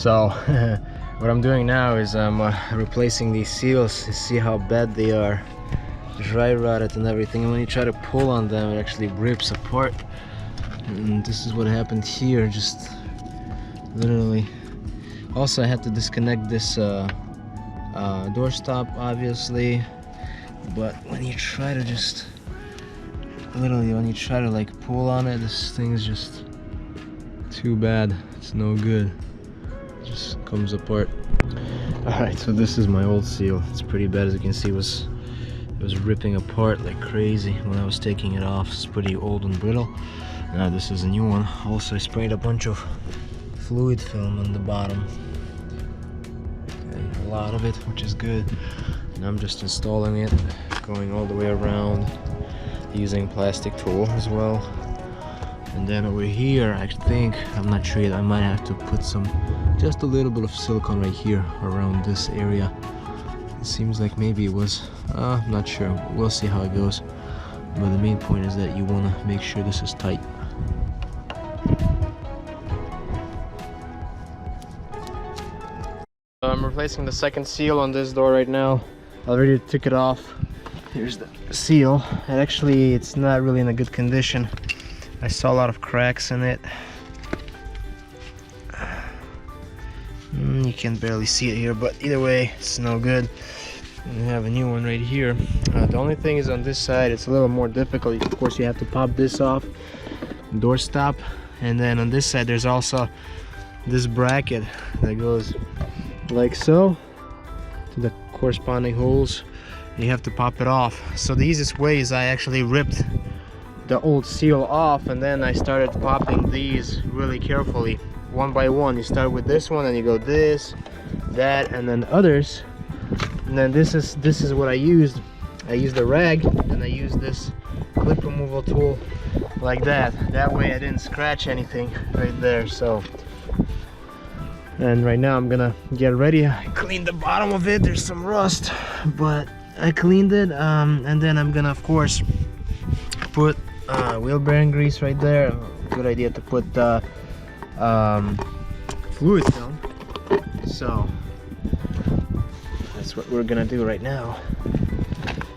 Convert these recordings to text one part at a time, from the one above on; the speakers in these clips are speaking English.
So what I'm doing now is I'm replacing these seals to see how bad they are, dry rotted and everything, and when you try to pull on them it actually rips apart. And this is what happened here, just literally. Also I had to disconnect this doorstop obviously, but when you try to just literally when you try to like pull on it, this thing's just too bad. It's no good, it just comes apart. Alright, so this is my old seal. It's pretty bad. As you can see, it was ripping apart like crazy when I was taking it off. It's pretty old and brittle. Now this is a new one. Also I sprayed a bunch of fluid film on the bottom, okay, a lot of it, which is good. And I'm just installing it, going all the way around, using plastic tool as well. And then over here, I think, I'm not sure yet, I might have to put just a little bit of silicone right here around this area. It seems like maybe it was, I'm not sure, we'll see how it goes. But the main point is that you want to make sure this is tight. I'm replacing the second seal on this door right now. I already took it off. Here's the seal, and actually it's not really in a good condition. I saw a lot of cracks in it. You can barely see it here, but either way, it's no good. And we have a new one right here. The only thing is on this side, it's a little more difficult. Of course, you have to pop this off, door stop, and then on this side, there's also this bracket that goes like so to the corresponding holes. You have to pop it off. So the easiest way is I actually ripped the old seal off, and then I started popping these really carefully, one by one. You start with this one and you go this, that, and then others. And then this is what I used. I used a rag and I used this clip removal tool like that. That way I didn't scratch anything right there. So, and right now I'm gonna get ready. I cleaned the bottom of it. There's some rust, but I cleaned it. And then I'm gonna, of course, put wheel bearing grease right there. Good idea to put fluid film. So that's what we're gonna do right now.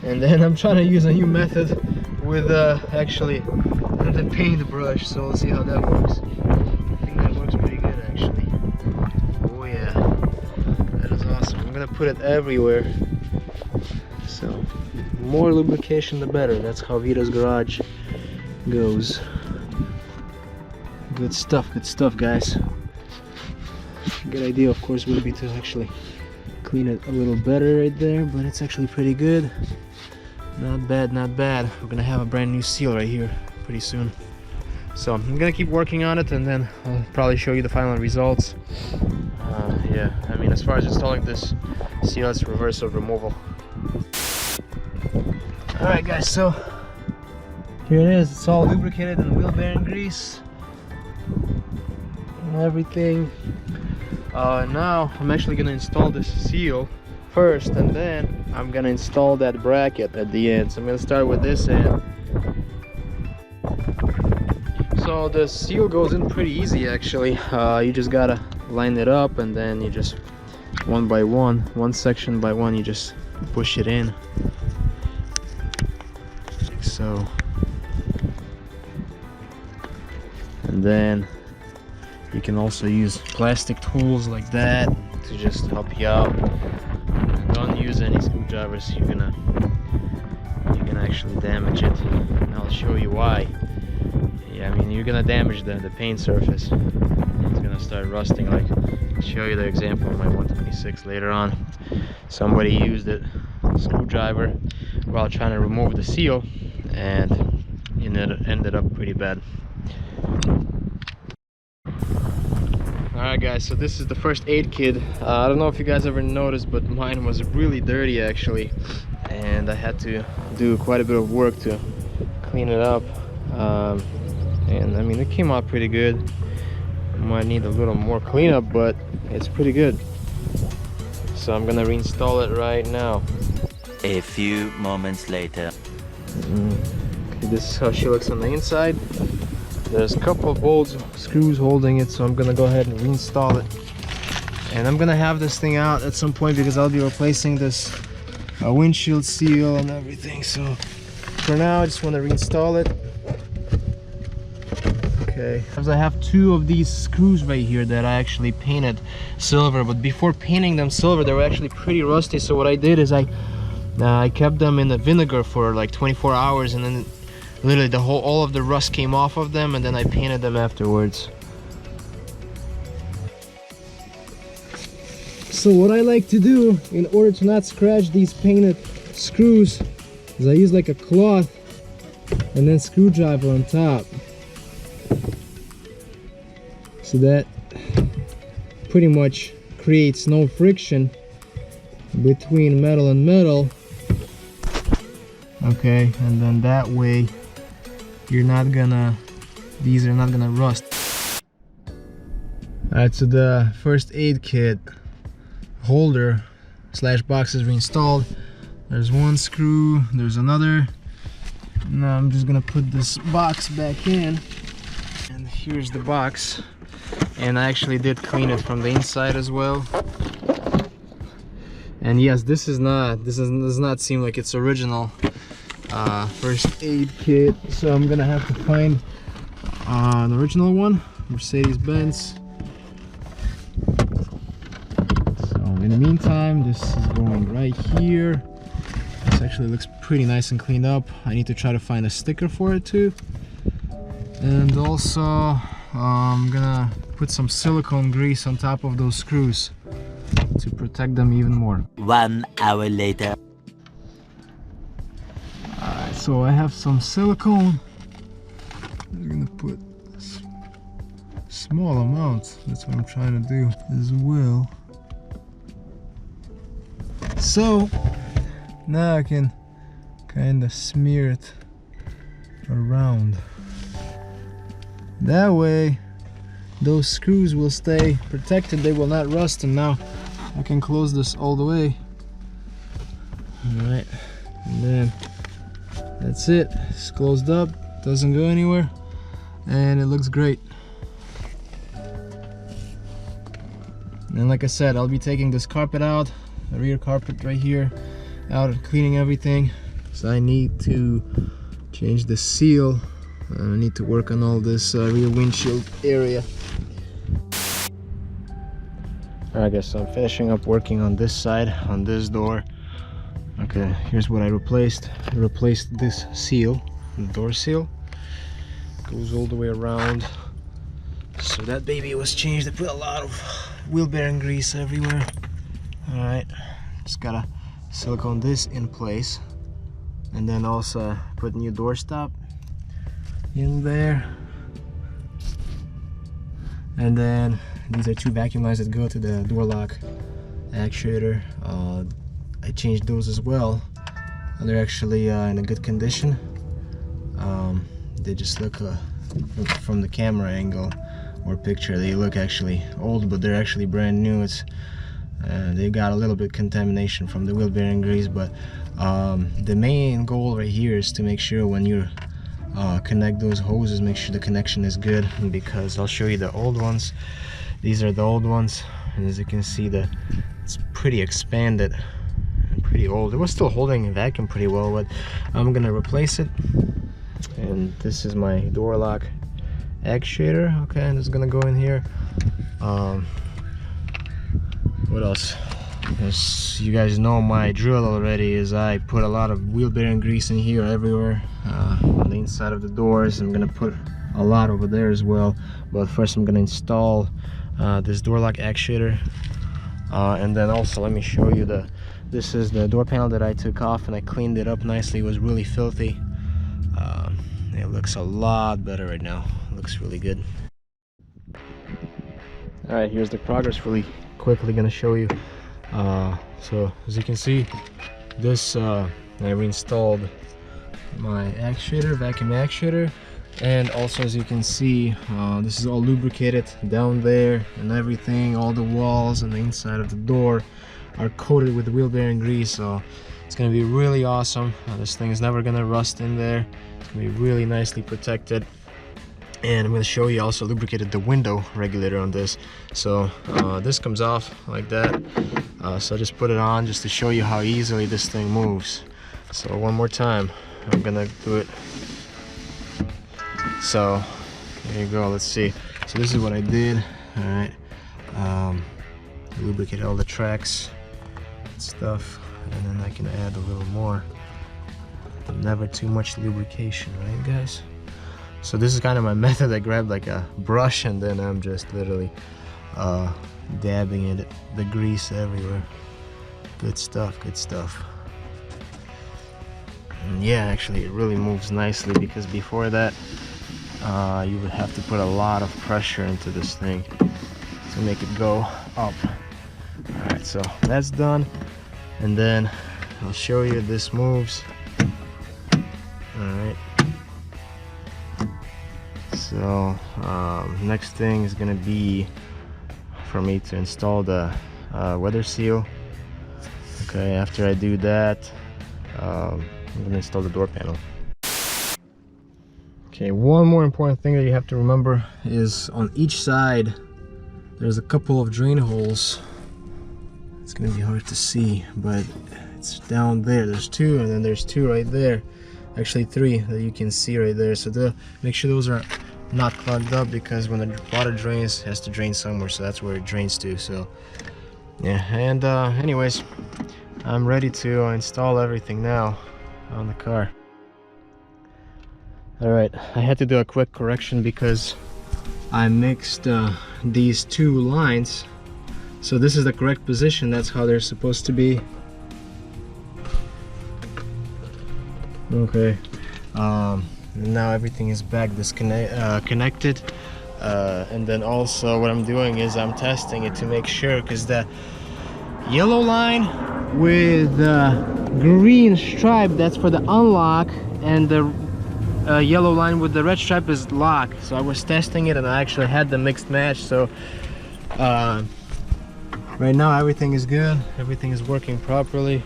And then I'm trying to use a new method with actually the paintbrush. So let's see how that works. I think that works pretty good actually. Oh yeah, that is awesome. I'm gonna put it everywhere. So more lubrication the better. That's how VITO'S garage goes. Good stuff, guys. Good idea, of course, would be to actually clean it a little better right there, but it's actually pretty good. Not bad, not bad. We're gonna have a brand new seal right here pretty soon. So I'm gonna keep working on it, and then I'll probably show you the final results. Yeah, I mean, as far as installing this seal, it's reverse of removal. Alright guys, so here it is. It's all lubricated and wheel bearing grease and everything. Now I'm actually gonna install this seal first, and then I'm gonna install that bracket at the end. So I'm gonna start with this end. So the seal goes in pretty easy actually. You just gotta line it up, and then you just one by one, one section by one, you just push it in like so. And then you can also use plastic tools like that to just help you out. Don't use any screwdrivers. You're gonna actually damage it, and I'll show you why. Yeah, I mean, you're gonna damage the paint surface. It's gonna start rusting. Like, I'll show you the example of my 126 later on. Somebody used a screwdriver while trying to remove the seal, and it ended up pretty bad. Alright guys, so this is the first aid kit. I don't know if you guys ever noticed, but mine was really dirty actually, and I had to do quite a bit of work to clean it up. And I mean, it came out pretty good. Might need a little more cleanup, but it's pretty good. So I'm gonna reinstall it right now. A few moments later. Okay, this is how she looks on the inside. There's a couple of bolts, screws holding it, so I'm gonna go ahead and reinstall it. And I'm gonna have this thing out at some point because I'll be replacing this windshield seal and everything. So for now I just want to reinstall it. Okay, because I have two of these screws right here that I actually painted silver, but before painting them silver they were actually pretty rusty. So what I did is I kept them in the vinegar for like 24 hours, and then literally all of the rust came off of them, and then I painted them afterwards. So what I like to do in order to not scratch these painted screws is I use like a cloth and then screwdriver on top, so that pretty much creates no friction between metal and metal. Okay, and then that way these are not gonna rust. Alright, so the first aid kit holder / box is reinstalled. There's one screw, there's another. Now I'm just gonna put this box back in, and here's the box. And I actually did clean it from the inside as well. And yes, this does not seem like it's original first aid kit, so I'm gonna have to find an original one, Mercedes-Benz. So in the meantime, this is going right here. This actually looks pretty nice and cleaned up. I need to try to find a sticker for it too. And also I'm gonna put some silicone grease on top of those screws to protect them even more. 1 hour later. Alright, so I have some silicone. I'm gonna put small amounts. That's what I'm trying to do as well. So now I can kind of smear it around. That way those screws will stay protected, they will not rust. And now I can close this all the way. Alright, and then that's it. It's closed up, doesn't go anywhere, and it looks great. And like I said, I'll be taking this carpet out, the rear carpet right here, out and cleaning everything. So I need to change the seal. I need to work on all this rear windshield area. Alright guys, so I'm finishing up working on this side, on this door. Okay, here's what I replaced. I replaced this seal, the door seal. Goes all the way around. So that baby was changed. I put a lot of wheel bearing grease everywhere. Alright, just gotta silicone this in place. And then also put new door stop in there. And then these are two vacuum lines that go to the door lock actuator. I changed those as well. They're actually in a good condition. They just look from the camera angle or picture, they look actually old, but they're actually brand new. They got a little bit contamination from the wheel bearing grease, but the main goal right here is to make sure when you connect those hoses, make sure the connection is good, because I'll show you the old ones. These are the old ones, and as you can see, it's pretty expanded and pretty old. It was still holding a vacuum pretty well, but I'm gonna replace it. And this is my door lock actuator. Okay, and it's gonna go in here. What else? As you guys know, my drill already is I put a lot of wheel bearing grease in here everywhere, on the inside of the doors. I'm gonna put a lot over there as well, but first I'm gonna install this door lock actuator, and then also let me show you this is the door panel that I took off and I cleaned it up nicely. It was really filthy. It looks a lot better right now. It looks really good. All right, here's the progress. Really quickly gonna show you. So as you can see, this I reinstalled my actuator, vacuum actuator, and also as you can see, this is all lubricated down there and everything. All the walls and the inside of the door are coated with wheel bearing grease, so it's gonna be really awesome. This thing is never gonna rust in there. It's gonna be really nicely protected. And I'm going to show you also lubricated the window regulator on this. So this comes off like that. So I just put it on just to show you how easily this thing moves. So one more time, I'm gonna do it. So there you go, let's see. So this is what I did. All right, lubricate all the tracks and stuff, and then I can add a little more, but never too much lubrication, right guys? So this is kind of my method. I grab like a brush and then I'm just literally dabbing it, the grease everywhere. Good stuff, good stuff. And yeah, actually it really moves nicely, because before that you would have to put a lot of pressure into this thing to make it go up. Alright, so that's done, and then I'll show you this moves. Alright, so next thing is gonna be for me to install the weather seal. Okay, after I do that, I'm gonna install the door panel. Okay, one more important thing that you have to remember is on each side there's a couple of drain holes. It's gonna be hard to see, but it's down there. There's two, and then there's two right there. Actually three that you can see right there. So make sure those are not clogged up, because when the water drains, it has to drain somewhere, so that's where it drains to. So yeah, and anyways, I'm ready to install everything now on the car. All right, I had to do a quick correction because I mixed these two lines. So this is the correct position. That's how they're supposed to be. Okay. Now everything is back connected. And then also what I'm doing is I'm testing it to make sure, because the yellow line with the green stripe, that's for the unlock, and the yellow line with the red stripe is lock. So I was testing it and I actually had the mixed match. So right now everything is good, everything is working properly.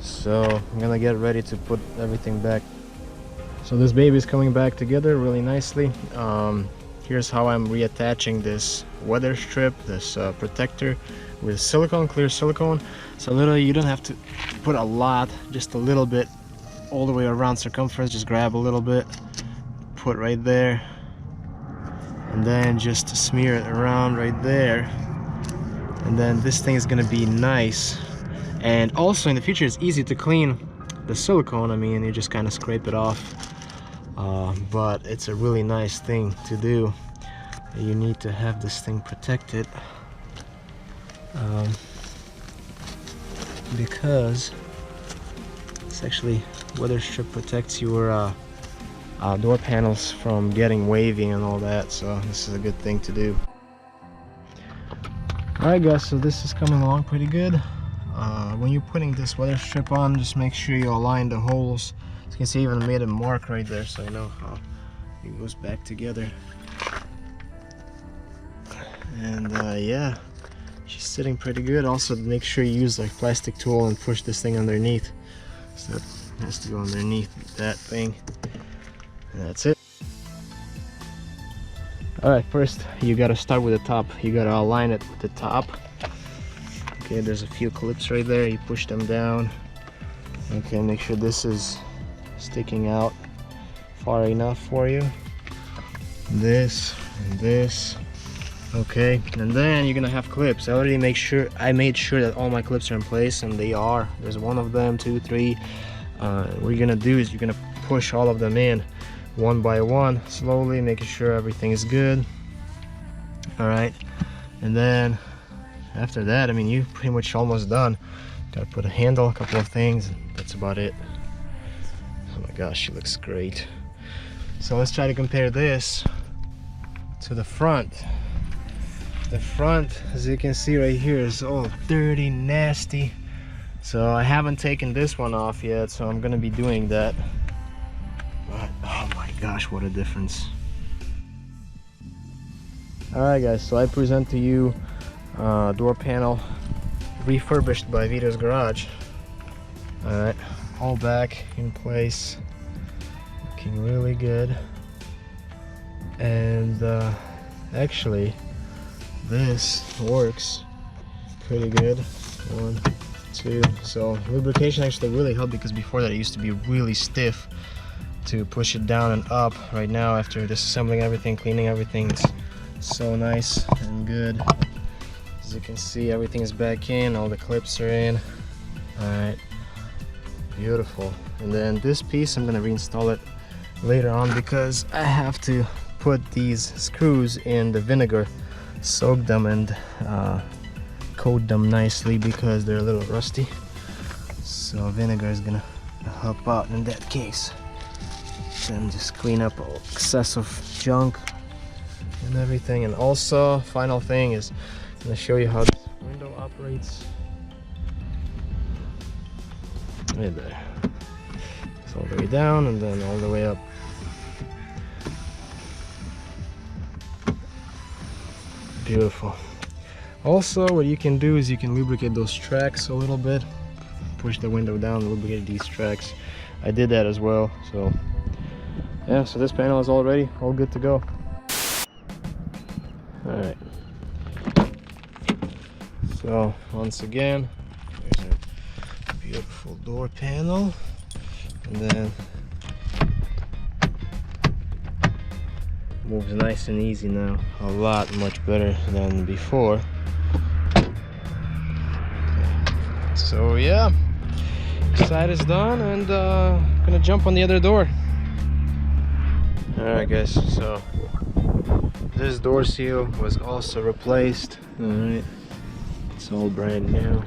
So I'm gonna get ready to put everything back. So this baby is coming back together really nicely. Here's how I'm reattaching this weather strip, this protector, with silicone, clear silicone. So literally you don't have to put a lot, just a little bit all the way around circumference. Just grab a little bit, put right there, and then just smear it around right there. And then this thing is gonna be nice. And also in the future it's easy to clean the silicone. I mean, you just kind of scrape it off. But it's a really nice thing to do. You need to have this thing protected, because it's actually, weather strip protects your door panels from getting wavy and all that. So this is a good thing to do. Alright guys, so this is coming along pretty good. When you're putting this weather strip on, just make sure you align the holes. As you can see, I even made a mark right there, so you know how it goes back together. And yeah, she's sitting pretty good. Also, make sure you use like plastic tool and push this thing underneath. So it has to go underneath that thing. And that's it. Alright, first you gotta start with the top. You gotta align it with the top. Okay, there's a few clips right there. You push them down. Okay, make sure this is sticking out far enough for you. This and this. Okay, and then you're gonna have clips. I made sure that all my clips are in place, and they are. There's one of them, two, three. What you're gonna do is you're gonna push all of them in one by one, slowly, making sure everything is good. All right, and then after that, I mean, you're pretty much almost done. Gotta put a handle, a couple of things, and that's about it. Oh my gosh, she looks great. So let's try to compare this to the front. The front, as you can see right here, is all dirty, nasty. So I haven't taken this one off yet, so I'm gonna be doing that. But oh my gosh, what a difference. Alright guys, so I present to you door panel refurbished by VITO'S garage. Alright, all back in place, looking really good. And actually this works pretty good. 1, 2. So lubrication actually really helped, because before that it used to be really stiff to push it down and up. Right now, after disassembling everything, cleaning everything, it's so nice and good. As you can see, everything is back in, all the clips are in. Alright, beautiful. And then this piece I'm gonna reinstall it later on, because I have to put these screws in the vinegar, soak them and coat them nicely because they're a little rusty. So vinegar is gonna help out in that case. And just clean up all excessive junk and everything. And also, final thing is I'm gonna show you how this window operates. Right there. It's all the way down and then all the way up. Beautiful. Also, what you can do is you can lubricate those tracks a little bit. Push the window down, lubricate these tracks. I did that as well. So yeah, so this panel is all ready, all good to go. Alright. So once again, there's a beautiful door panel. And then moves nice and easy now. A lot much better than before. So yeah, side is done, and gonna jump on the other door. Alright guys, so this door seal was also replaced. Alright, it's all brand new.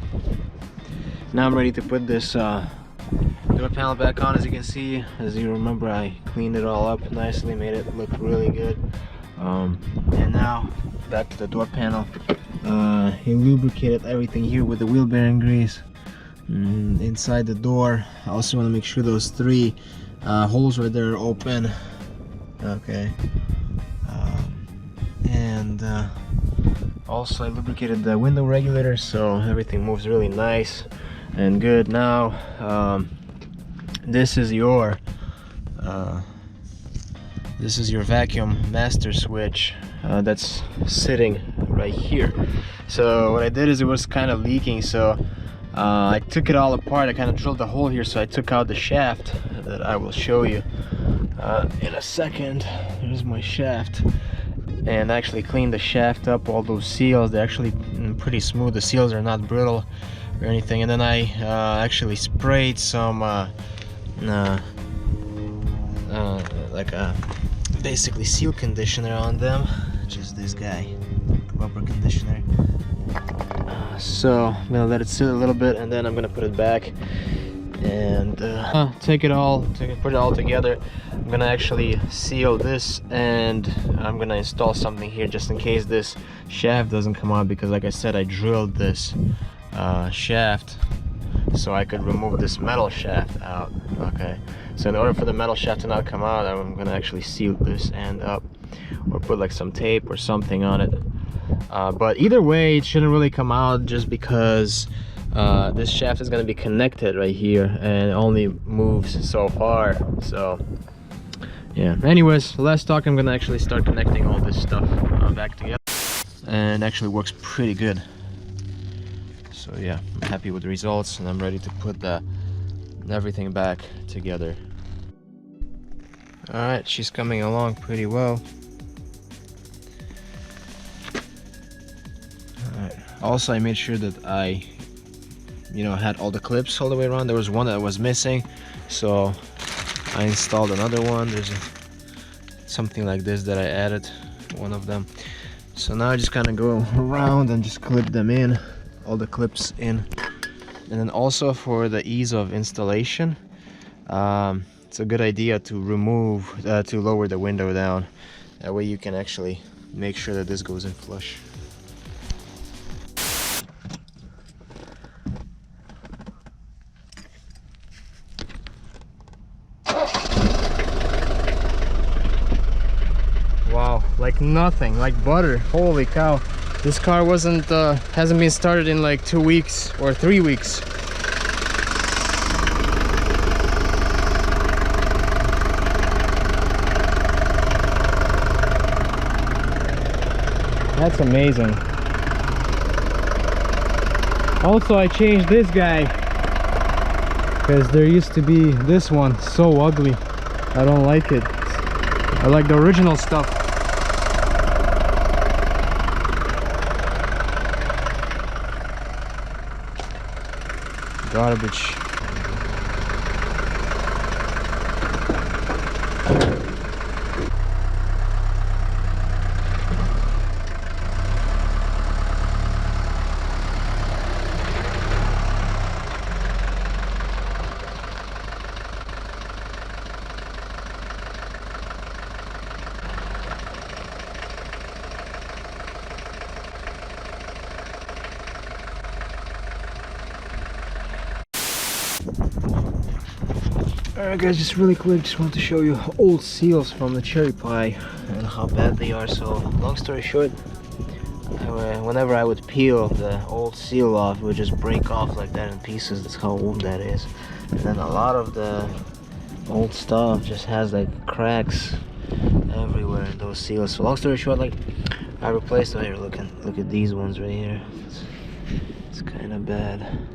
Now I'm ready to put this door panel back on. As you can see, as you remember, I cleaned it all up nicely, made it look really good. And now back to the door panel. He lubricated everything here with the wheel bearing grease. Inside the door, I also want to make sure those 3 holes right there are open. Okay. And also I lubricated the window regulator, so everything moves really nice and good. Now this is your vacuum master switch that's sitting right here. So what I did is, it was kind of leaking, so I took it all apart. I kind of drilled a hole here, so I took out the shaft that I will show you in a second. Here's my shaft, and I actually cleaned the shaft up, all those seals. They're actually pretty smooth. The seals are not brittle or anything. And then I actually sprayed some basically seal conditioner on them, just this guy, rubber conditioner. So I'm gonna let it sit a little bit, and then I'm gonna put it back and put it all together. I'm gonna actually seal this, and I'm gonna install something here just in case this shaft doesn't come out, because like I said, I drilled this shaft so I could remove this metal shaft out. Okay, so in order for the metal shaft to not come out, I'm gonna actually seal this end up, or put like some tape or something on it. But either way, it shouldn't really come out, just because this shaft is going to be connected right here and it only moves so far. So yeah, anyways, less talk. I'm going to actually start connecting all this stuff back together, and it actually works pretty good. So yeah, I'm happy with the results, and I'm ready to put everything back together. All right, she's coming along pretty well. Also, I made sure that I, had all the clips all the way around. There was one that was missing, so I installed another one. There's something like this that I added, one of them. So now I just kind of go around and just clip them in, all the clips in. And then also, for the ease of installation, it's a good idea to lower the window down. That way you can actually make sure that this goes in flush. Wow, like nothing, like butter. Holy cow. This car hasn't been started in like 2 weeks or 3 weeks. That's amazing. Also, I changed this guy because there used to be this one, so ugly. I don't like it. I like the original stuff. Garbage. Alright guys, just really quick, just want to show you old seals from the cherry pie and how bad they are. So long story short, whenever I would peel the old seal off, it would just break off like that in pieces. That's how old that is. And then a lot of the old stuff just has like cracks everywhere in those seals. So long story short, like I replaced them. Here, look at these ones right here. It's kind of bad.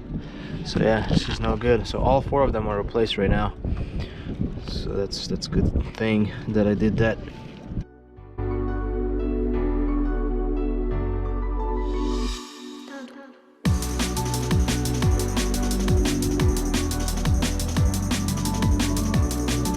So yeah, it's just no good. So all 4 of them are replaced right now. So that's a good thing that I did that.